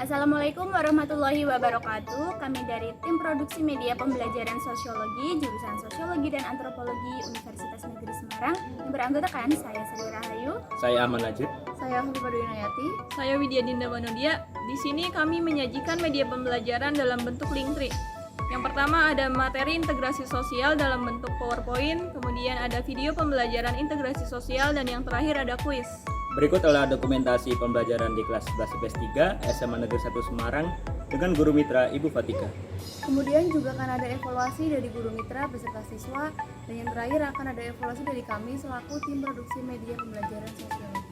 Assalamualaikum warahmatullahi wabarakatuh. Kami dari tim produksi media pembelajaran sosiologi, jurusan sosiologi dan antropologi Universitas Negeri Semarang yang beranggotakan saya Sri Rahayu, Saya Ahmad Najib, saya Hulifah Dwinayati, Saya Widya Dinda Manodia. Di sini kami menyajikan media pembelajaran dalam bentuk Linktree. Yang pertama ada materi integrasi sosial dalam bentuk PowerPoint, kemudian ada video pembelajaran integrasi sosial, dan yang terakhir ada kuis. berikut adalah dokumentasi pembelajaran di kelas 11 IPS 3 SMA Negeri 1 Semarang dengan guru mitra Ibu Fatika. kemudian juga akan ada evaluasi dari guru mitra beserta siswa, dan yang terakhir akan ada evaluasi dari kami selaku tim produksi media pembelajaran sosiologi.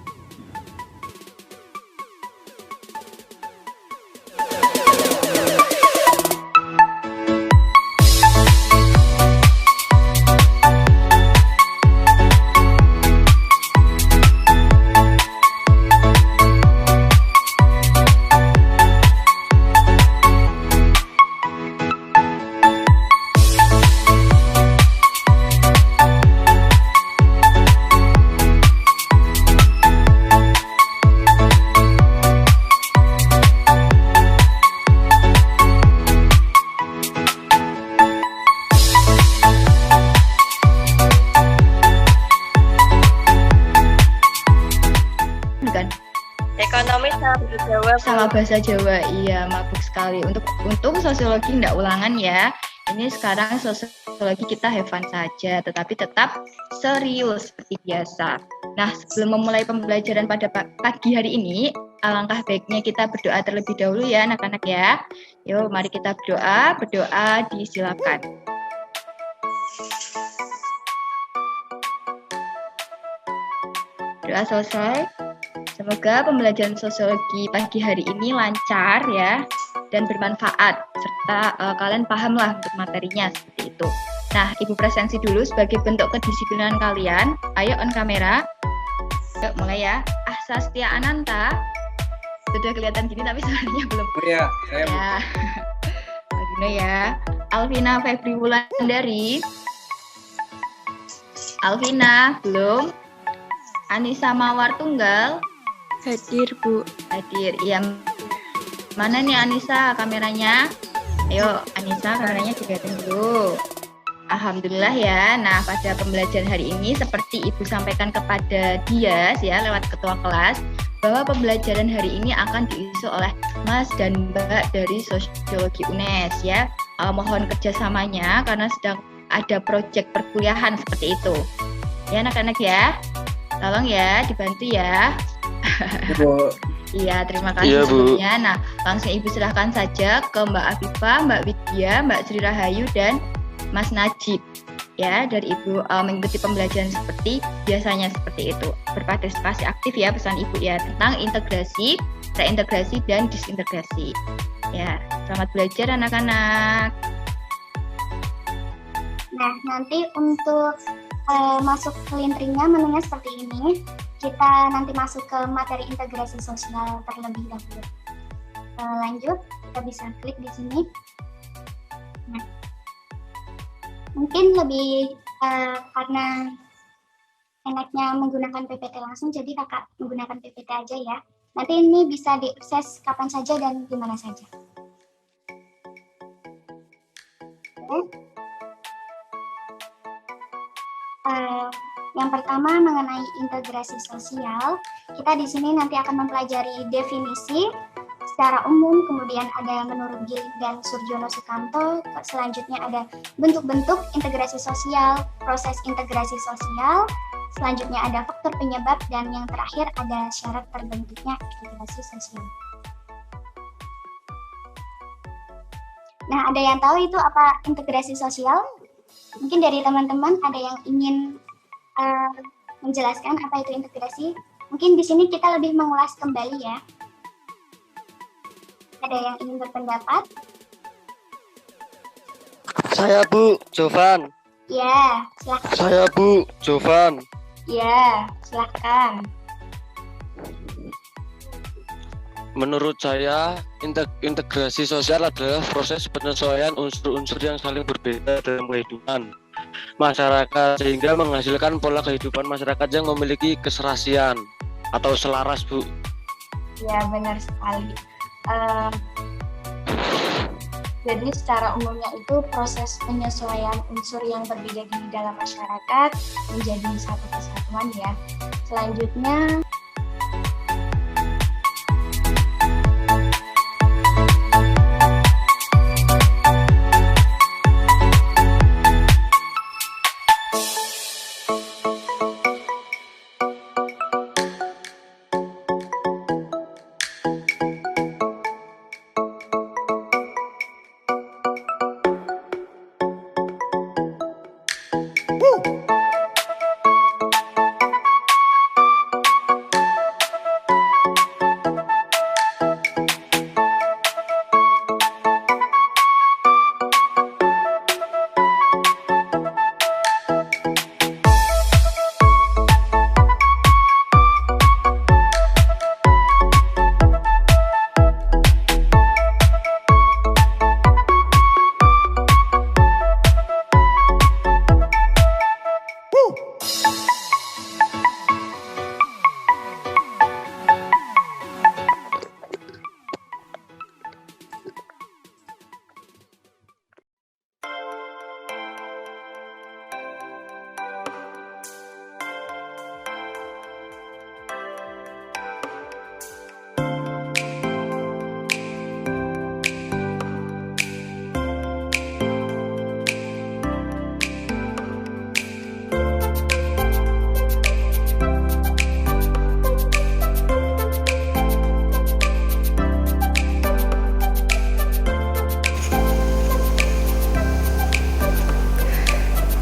Ekonomi sama bahasa Jawa, iya mabuk sekali. Untuk sosiologi nggak ulangan ya. Ini sekarang sosiologi kita have fun saja, tetapi tetap serius seperti biasa. Nah, sebelum memulai pembelajaran pada pagi hari ini, alangkah baiknya kita berdoa terlebih dahulu ya anak-anak ya. Yuk, mari kita berdoa disilakan. Doa selesai. Semoga pembelajaran sosiologi pagi hari ini lancar ya dan bermanfaat serta kalian pahamlah untuk materinya seperti itu. Nah, Ibu presensi dulu sebagai bentuk kedisiplinan kalian. Ayo on kamera. Yuk mulai ya. Ahsastia Ananta. Sudah kelihatan gini tapi sebenarnya belum. Oh ya, saya Ya. Aldino ya. Alvina Febri Wulandari. Alvina belum. Anissa Mawar Tunggal. hadir, Bu. Hadir. Iya. Mana nih Anissa kameranya? Ayo Anissa kameranya dilihatin dulu. Alhamdulillah ya. Nah, pada pembelajaran hari ini seperti Ibu sampaikan kepada Dias ya lewat ketua kelas bahwa pembelajaran hari ini akan diisi oleh Mas dan Mbak dari Sosiologi UNES ya. Mohon kerjasamanya karena sedang ada proyek perkuliahan seperti itu. Ya anak-anak ya. Tolong ya dibantu ya. Bu. Iya, terima kasih Iya, Bu. sebelumnya. Nah, langsung Ibu serahkan saja ke Mbak Afifah, Mbak Widya, Mbak Sri Rahayu, dan Mas Najib. Ya, dari Ibu mengikuti pembelajaran seperti biasanya seperti itu. Berpartisipasi aktif ya pesan Ibu ya tentang integrasi, reintegrasi, dan disintegrasi. Ya, selamat belajar anak-anak. Nah, nanti untuk masuk ke Linktree-nya menunya seperti ini. Kita nanti masuk ke materi integrasi sosial terlebih dahulu. Lanjut, kita bisa klik di sini. Nah, mungkin lebih karena enaknya menggunakan PPT langsung, jadi kakak menggunakan PPT aja ya. Nanti ini bisa diakses kapan saja dan di mana saja. Oke. Yang pertama mengenai integrasi sosial, kita di sini nanti akan mempelajari definisi secara umum, kemudian ada menurut Gill dan Surjono Sukanto, selanjutnya ada bentuk-bentuk integrasi sosial, proses integrasi sosial, selanjutnya ada faktor penyebab, dan yang terakhir ada syarat terbentuknya integrasi sosial. Nah, ada yang tahu itu apa integrasi sosial? Mungkin dari teman-teman ada yang ingin menjelaskan apa itu integrasi. Mungkin di sini kita lebih mengulas kembali ya. Ada yang ingin berpendapat? Saya Bu Jovan. Ya, silakan. Saya Bu Jovan. Ya, silakan. Menurut saya, integrasi sosial adalah proses penyesuaian unsur-unsur yang saling berbeda dalam kehidupan masyarakat sehingga menghasilkan pola kehidupan masyarakat yang memiliki keserasian atau selaras, Bu. Ya, benar sekali. Eh, Jadi secara umumnya itu proses penyesuaian unsur yang berbeda di dalam masyarakat menjadi satu kesatuan ya. Selanjutnya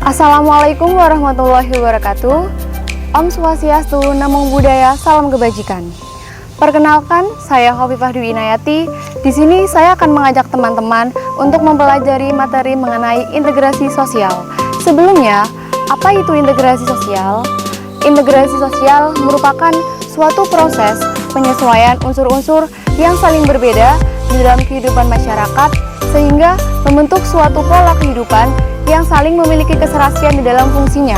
Assalamualaikum warahmatullahi wabarakatuh. Om Swastiastu, Namo Buddhaya, salam kebajikan. Perkenalkan, saya Khofifah Dwi Inayati. Di sini saya akan mengajak teman-teman untuk mempelajari materi mengenai integrasi sosial. Sebelumnya, apa itu integrasi sosial? Integrasi sosial merupakan suatu proses penyesuaian unsur-unsur yang saling berbeda di dalam kehidupan masyarakat sehingga membentuk suatu pola kehidupan yang saling memiliki keserasian di dalam fungsinya.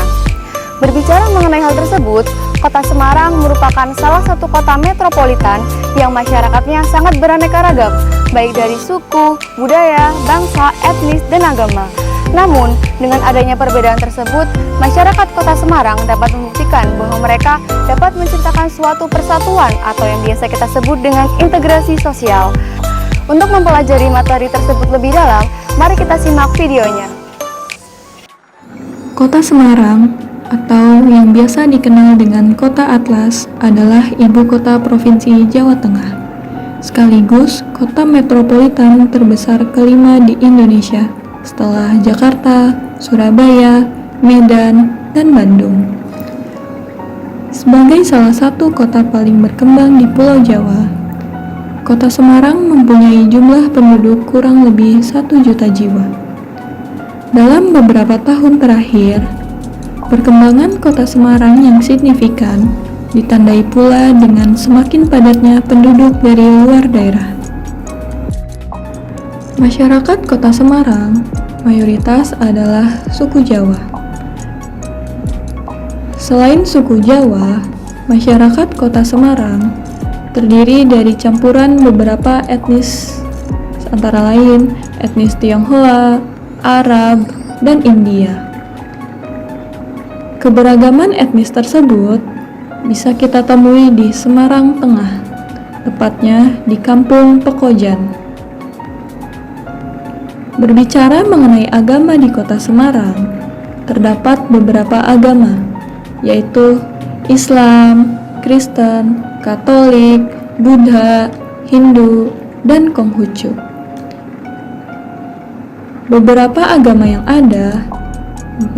Berbicara mengenai hal tersebut, Kota Semarang merupakan salah satu kota metropolitan yang masyarakatnya sangat beraneka ragam, baik dari suku, budaya, bangsa, etnis, dan agama. Namun, dengan adanya perbedaan tersebut, masyarakat Kota Semarang dapat membuktikan bahwa mereka dapat menciptakan suatu persatuan atau yang biasa kita sebut dengan integrasi sosial. Untuk mempelajari materi tersebut lebih dalam, mari kita simak videonya. Kota Semarang, atau yang biasa dikenal dengan Kota Atlas, adalah ibu kota Provinsi Jawa Tengah, sekaligus kota metropolitan terbesar kelima di Indonesia setelah Jakarta, Surabaya, Medan, dan Bandung. Sebagai salah satu kota paling berkembang di Pulau Jawa, Kota Semarang mempunyai jumlah penduduk kurang lebih 1 juta jiwa. Dalam beberapa tahun terakhir, perkembangan Kota Semarang yang signifikan ditandai pula dengan semakin padatnya penduduk dari luar daerah. Masyarakat Kota Semarang mayoritas adalah suku Jawa. Selain suku Jawa, masyarakat Kota Semarang terdiri dari campuran beberapa etnis, antara lain etnis Tionghoa, Arab, dan India. Keberagaman etnis tersebut bisa kita temui di Semarang Tengah, tepatnya di Kampung Pekojan. Berbicara mengenai agama di Kota Semarang, terdapat beberapa agama, yaitu Islam, Kristen, Katolik, Buddha, Hindu, dan Konghucu. Beberapa agama yang ada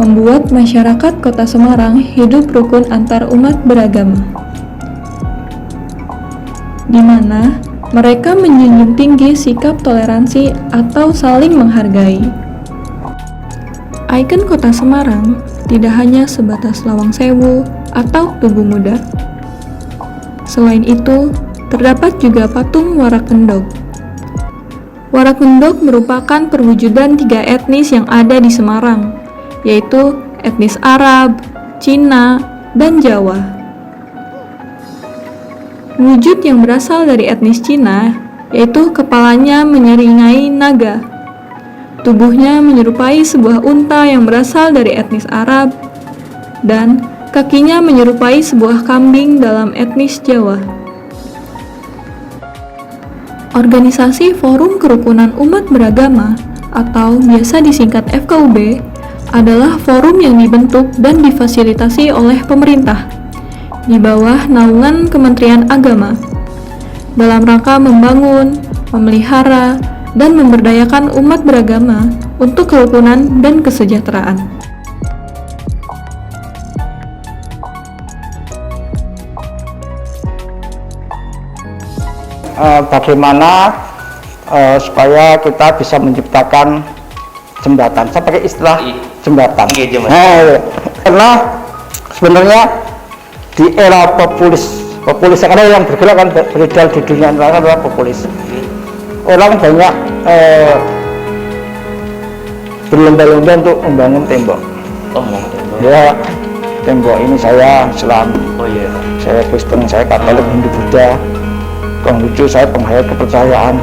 membuat masyarakat Kota Semarang hidup rukun antar umat beragama, di mana mereka menjunjung tinggi sikap toleransi atau saling menghargai. Ikon Kota Semarang tidak hanya sebatas Lawang Sewu atau Tugu Muda. Selain itu, terdapat juga patung Warakendok. Warakendok merupakan perwujudan 3 etnis yang ada di Semarang, yaitu etnis Arab, Cina, dan Jawa. Wujud yang berasal dari etnis Cina yaitu kepalanya menyeringai naga. Tubuhnya menyerupai sebuah unta yang berasal dari etnis Arab, dan kakinya menyerupai sebuah kambing dalam etnis Jawa. Organisasi Forum Kerukunan Umat Beragama atau biasa disingkat FKUB adalah forum yang dibentuk dan difasilitasi oleh pemerintah di bawah naungan Kementerian Agama dalam rangka membangun, memelihara, dan memberdayakan umat beragama untuk kerukunan dan kesejahteraan. Bagaimana supaya kita bisa menciptakan jembatan. Saya pakai istilah jembatan. Karena sebenarnya di era populis karena yang bergerak kan beredar di dunia adalah populis. Orang banyak berlomba-lomba untuk membangun tembok. Ya, tembok ini saya Islam, saya Kristen, saya Katolik, Hindu, Buddha. Konghucu saya penghayat kepercayaan.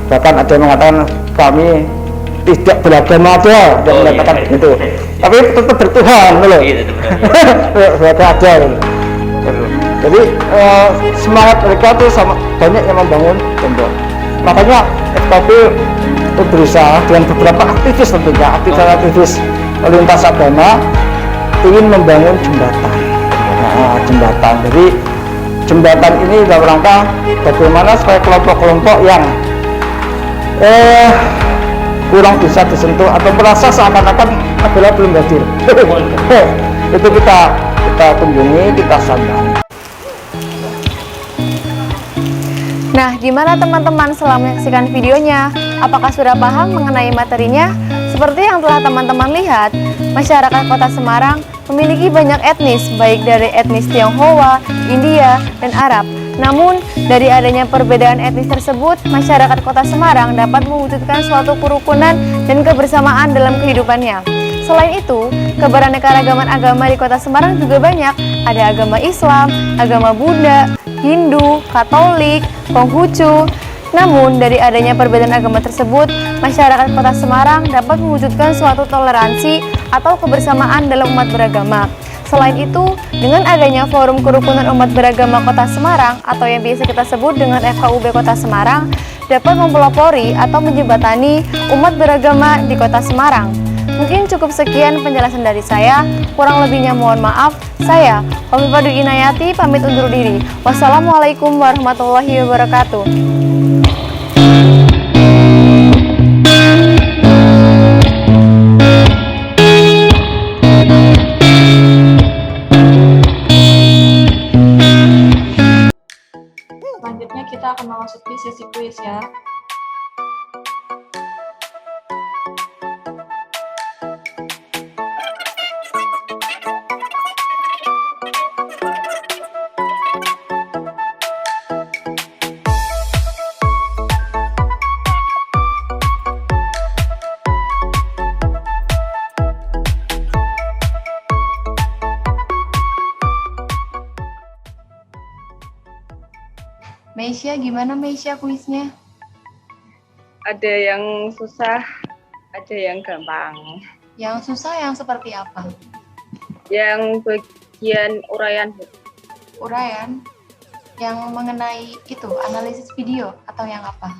Bahkan ada yang mengatakan kami tidak beragama aja, dan mengatakan begitu. Tapi tetap bertuhan, loh. Ada. Jadi semangat mereka tuh sama banyak yang membangun tembok. Makanya FKB berusaha dengan beberapa aktivis tentunya, aktivis lintas agama ingin membangun jembatan. Jembatan. Jadi jembatan ini dalam rangka bagaimana supaya kelompok-kelompok yang kurang bisa disentuh atau merasa seakan-akan adalah belum hadir. Itu kita kunjungi, kita sambangi. Nah, gimana teman-teman setelah menyaksikan videonya? Apakah sudah paham mengenai materinya? Seperti yang telah teman-teman lihat, masyarakat Kota Semarang memiliki banyak etnis, baik dari etnis Tionghoa, India, dan Arab. Namun, dari adanya perbedaan etnis tersebut, masyarakat Kota Semarang dapat mewujudkan suatu kerukunan dan kebersamaan dalam kehidupannya. Selain itu, keberaneka-ragaman agama di Kota Semarang juga banyak. Ada agama Islam, agama Buddha, Hindu, Katolik, Konghucu. Namun, dari adanya perbedaan agama tersebut, masyarakat Kota Semarang dapat mewujudkan suatu toleransi atau kebersamaan dalam umat beragama. Selain itu, dengan adanya Forum Kerukunan Umat Beragama Kota Semarang atau yang biasa kita sebut dengan FKUB Kota Semarang dapat mempelopori atau menjembatani umat beragama di Kota Semarang. Mungkin cukup sekian penjelasan dari saya, kurang lebihnya mohon maaf. Saya, Hovifah Dwi Inayati, pamit undur diri. Wassalamualaikum warahmatullahi wabarakatuh. Selanjutnya kita akan memasuki sesi kuis ya. Meisya, gimana Meisya kuisnya? Ada yang susah, ada yang gampang. Yang susah yang seperti apa? Yang bagian uraian. Uraian? Yang mengenai itu, analisis video atau yang apa?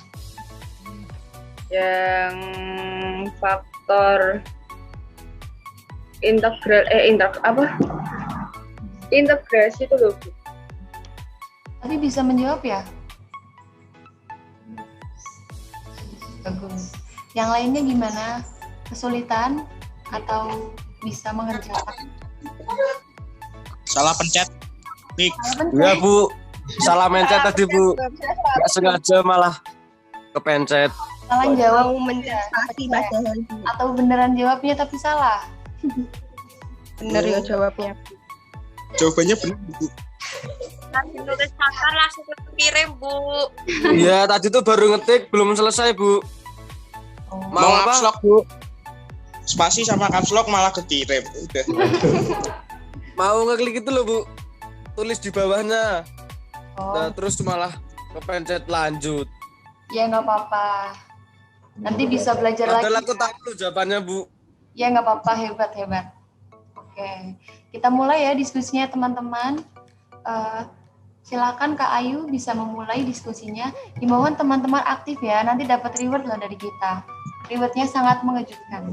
Yang faktor integrasi itu loh. Tapi bisa menjawab ya? Bagus. Yang lainnya gimana? Kesulitan atau bisa mengerjakan? Salah pencet. Pik. Ya Bu, salah mencet tadi Bu. Nggak sengaja malah kepencet. Salah jawab atau beneran jawabnya tapi salah? Bener ya jawabnya. Jawabannya benar Bu. Nanti nulis pacar langsung kirim Bu. Iya tadi tuh baru ngetik belum selesai Bu. Mau caps lock Bu. Spasi sama caps lock malah kekirim. Udah. Mau ngeklik itu loh Bu. Tulis di bawahnya. Nah, terus malah kepencet lanjut. Ya nggak apa-apa. Nanti bisa belajar lagi. Padahal aku tahu loh jawabannya, Bu. Ya nggak apa-apa, hebat. Oke, kita mulai ya diskusinya teman-teman. Silakan Kak Ayu bisa memulai diskusinya. Dimohon teman-teman aktif ya, nanti dapat reward loh dari kita. Rewardnya sangat mengejutkan.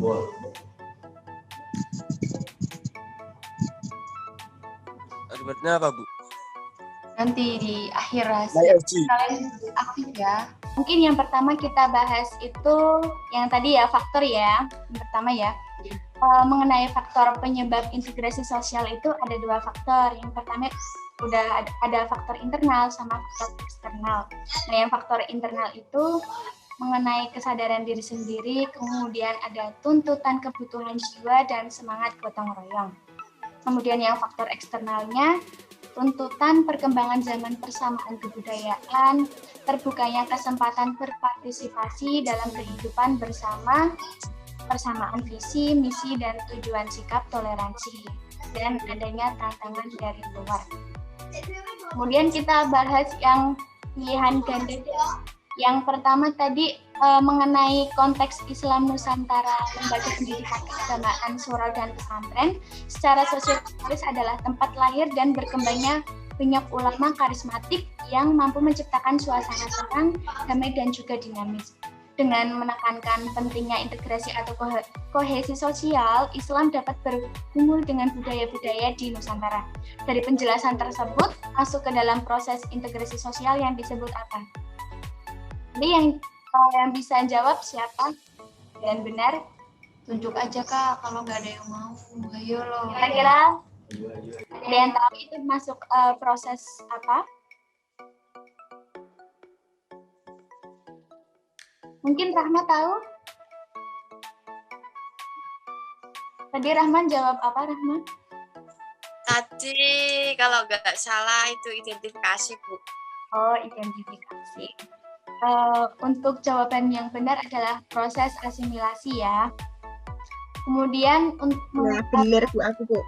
Rewardnya apa, Bu? Nanti di akhir rahasia kalian aktif ya. Mungkin yang pertama kita bahas itu yang tadi ya, faktor ya. Yang pertama ya, mengenai faktor penyebab integrasi sosial itu ada 2 faktor. Yang pertama udah ada faktor internal sama faktor eksternal. Nah, yang faktor internal itu mengenai kesadaran diri sendiri, kemudian ada tuntutan kebutuhan jiwa dan semangat gotong royong. Kemudian yang faktor eksternalnya, tuntutan perkembangan zaman persamaan kebudayaan, terbukanya kesempatan berpartisipasi dalam kehidupan bersama, persamaan visi, misi, dan tujuan sikap toleransi, dan adanya tantangan dari luar. Kemudian kita bahas yang pilihan ganda. Yang pertama tadi mengenai konteks Islam Nusantara, lembaga pendidikan keagamaan, surau dan pesantren, secara sosiologis adalah tempat lahir dan berkembangnya banyak ulama karismatik yang mampu menciptakan suasana tenang, damai dan juga dinamis. Dengan menekankan pentingnya integrasi atau kohesi sosial, Islam dapat bergumul dengan budaya-budaya di Nusantara. Dari penjelasan tersebut, masuk ke dalam proses integrasi sosial yang disebut apa? Jadi yang bisa jawab siapa? Dan benar? Tunjuk aja Kak, kalau nggak ada yang mau. Ayo loh. Kira-kira ada yang tahu itu masuk proses apa? Mungkin Rahma tahu? Tadi Rahman jawab apa, Rahma? Tadi kalau nggak salah itu identifikasi, Bu. Oh, identifikasi. Untuk jawaban yang benar adalah proses asimilasi ya. Kemudian benar Bu, aku Bu.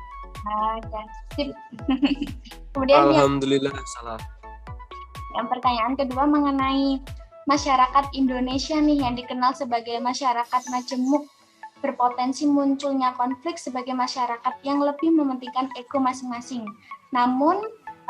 Sip. Kemudian Alhamdulillah salah. Yang pertanyaan kedua mengenai masyarakat Indonesia nih yang dikenal sebagai masyarakat majemuk, berpotensi munculnya konflik sebagai masyarakat yang lebih mementingkan ego masing-masing. Namun,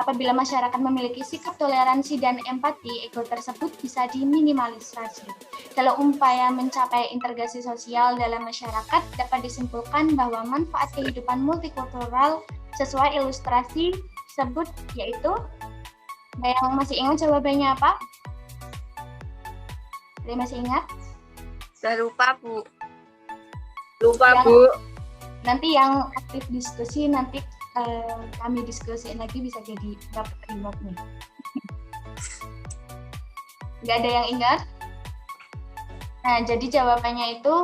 apabila masyarakat memiliki sikap toleransi dan empati, ego tersebut bisa diminimalisasi. Dalam upaya mencapai integrasi sosial dalam masyarakat, dapat disimpulkan bahwa manfaat kehidupan multikultural sesuai ilustrasi tersebut yaitu, yang masih ingat jawabannya apa? Ada yang masih ingat? Sudah lupa, Bu. Lupa, Bu. Nanti yang aktif diskusi, nanti kami diskusiin lagi bisa jadi dapat reward nih. Nggak ada yang ingat? Nah, jadi jawabannya itu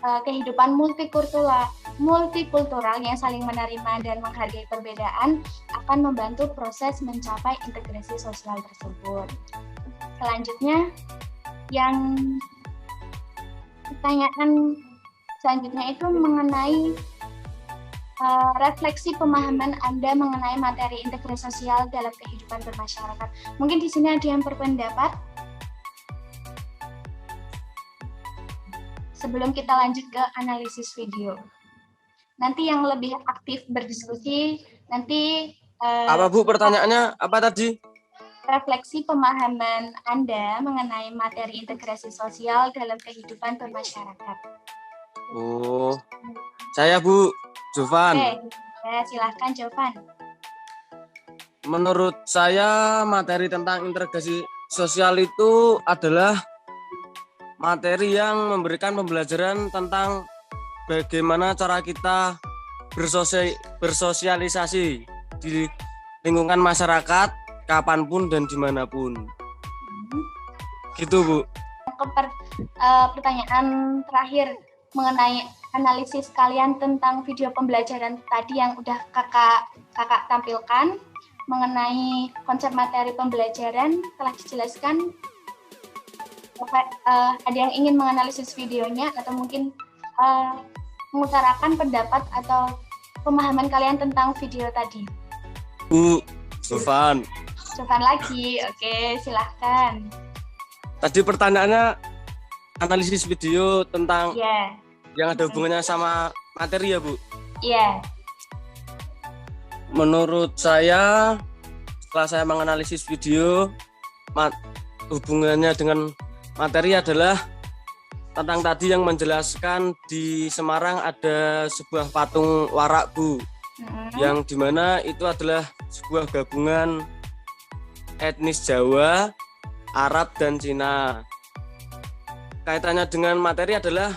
kehidupan multikultural yang saling menerima dan menghargai perbedaan akan membantu proses mencapai integrasi sosial tersebut. Selanjutnya, yang pertanyaan selanjutnya itu mengenai refleksi pemahaman Anda mengenai materi integrasi sosial dalam kehidupan bermasyarakat. Mungkin di sini ada yang berpendapat. Sebelum kita lanjut ke analisis video. Nanti yang lebih aktif berdiskusi, nanti apa Bu pertanyaannya? Apa tadi? Refleksi pemahaman Anda mengenai materi integrasi sosial dalam kehidupan bermasyarakat. Oh, saya Bu Jovan. Oke, ya, silahkan Jovan. Menurut saya materi tentang integrasi sosial itu adalah materi yang memberikan pembelajaran tentang bagaimana cara kita bersosialisasi di lingkungan masyarakat, kapanpun dan dimanapun. Gitu Bu. Pertanyaan terakhir mengenai analisis kalian tentang video pembelajaran tadi yang udah kakak tampilkan mengenai konsep materi pembelajaran telah dijelaskan. Ada yang ingin menganalisis videonya atau mungkin mengutarakan pendapat atau pemahaman kalian tentang video tadi? Bu Jovan. Jovan lagi, oke silahkan. Tadi pertanyaannya analisis video tentang Iya. yang ada hubungannya sama materi ya, Bu? Iya. Menurut saya, setelah saya menganalisis video, hubungannya dengan materi adalah tentang tadi yang menjelaskan di Semarang ada sebuah patung warak, Bu. Yang dimana itu adalah sebuah gabungan etnis Jawa, Arab, dan Cina. Kaitannya dengan materi adalah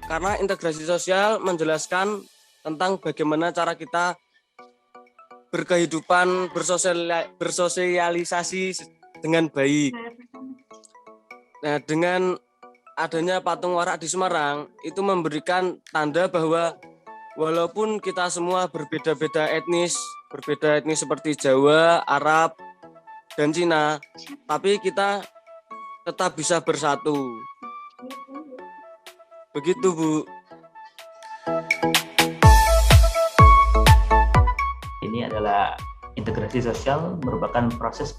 karena integrasi sosial menjelaskan tentang bagaimana cara kita berkehidupan, bersosialisasi dengan baik. Nah, dengan adanya patung warak di Semarang, itu memberikan tanda bahwa walaupun kita semua berbeda etnis seperti Jawa, Arab, dan Cina, tapi kita tetap bisa bersatu. Begitu, Bu. Ini adalah integrasi sosial merupakan proses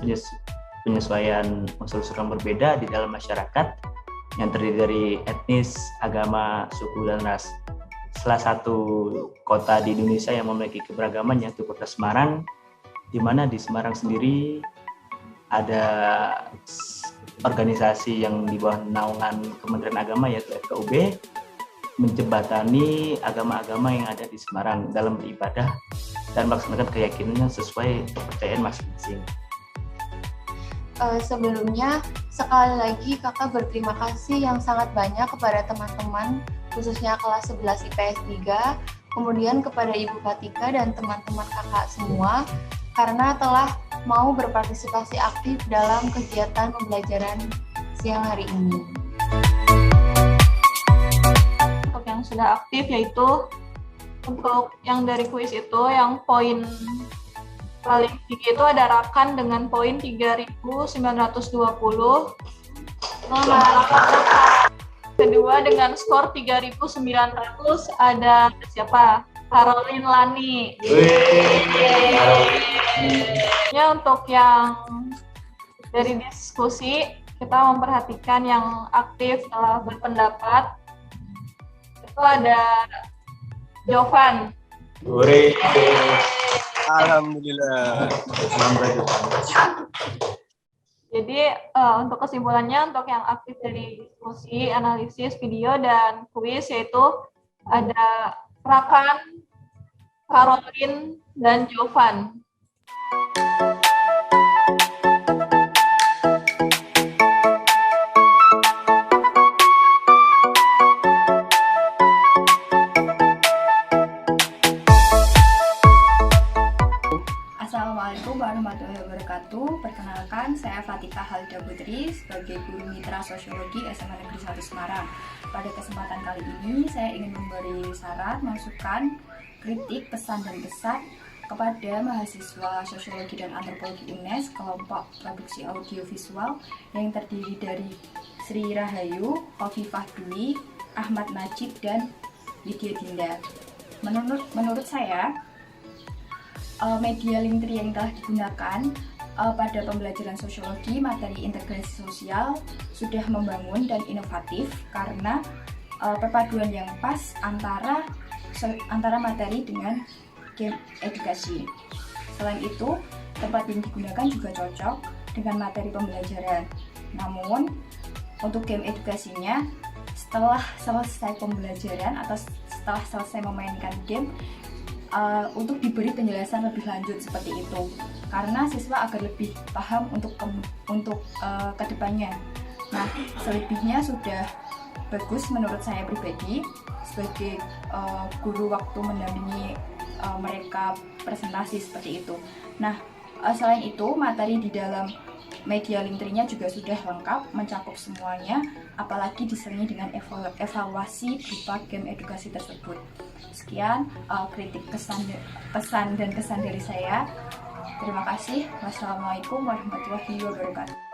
penyesuaian unsur-unsur yang berbeda di dalam masyarakat yang terdiri dari etnis, agama, suku, dan ras. Salah satu kota di Indonesia yang memiliki keberagaman yaitu Kota Semarang, di mana di Semarang sendiri ada organisasi yang di bawah naungan Kementerian Agama yaitu FKUB menjembatani agama-agama yang ada di Semarang dalam beribadah dan melaksanakan keyakinannya sesuai kepercayaan masing-masing. Sebelumnya, sekali lagi kakak berterima kasih yang sangat banyak kepada teman-teman, khususnya kelas 11 IPS 3, kemudian kepada Ibu Katika dan teman-teman kakak semua, karena telah mau berpartisipasi aktif dalam kegiatan pembelajaran siang hari ini. Untuk yang sudah aktif yaitu untuk yang dari kuis itu yang poin paling tinggi itu ada Rakan dengan poin 3.920. Kedua dengan skor 3.900 ada siapa? Caroline Lani. Ya, untuk yang dari diskusi kita memperhatikan yang aktif telah berpendapat itu ada Jovan. Alhamdulillah. Jadi untuk kesimpulannya untuk yang aktif dari diskusi, analisis video dan kuis yaitu ada Rakan, Caroline, dan Jovan. Assalamualaikum warahmatullahi wabarakatuh. Perkenalkan, saya Fatika Halida Putri sebagai Guru Mitra Sosiologi SMA Negeri 1 Semarang. Pada kesempatan kali ini, saya ingin memberi saran, masukan, kritik, pesan, dan kesan kepada mahasiswa Sosiologi dan Antropologi UNES kelompok produksi audiovisual yang terdiri dari Sri Rahayu, Khofifah Dwi, Ahmad Najib, dan Lydia Dinda. Menurut saya, media Linktree yang telah digunakan pada pembelajaran sosiologi materi integrasi sosial sudah membangun dan inovatif karena perpaduan yang pas antara materi dengan game edukasi. Selain itu, tempat yang digunakan juga cocok dengan materi pembelajaran. Namun, untuk game edukasinya, setelah selesai pembelajaran atau setelah selesai memainkan game, untuk diberi penjelasan lebih lanjut seperti itu, karena siswa agar lebih paham untuk kedepannya. Nah, selebihnya sudah bagus menurut saya pribadi sebagai guru waktu mendampingi mereka presentasi seperti itu. Nah, selain itu materi di dalam media Linktree-nya juga sudah lengkap, mencakup semuanya, apalagi diselingi dengan evaluasi berupa game edukasi tersebut. Sekian kritik, pesan dan kesan dari saya. Terima kasih. Wassalamualaikum warahmatullahi wabarakatuh.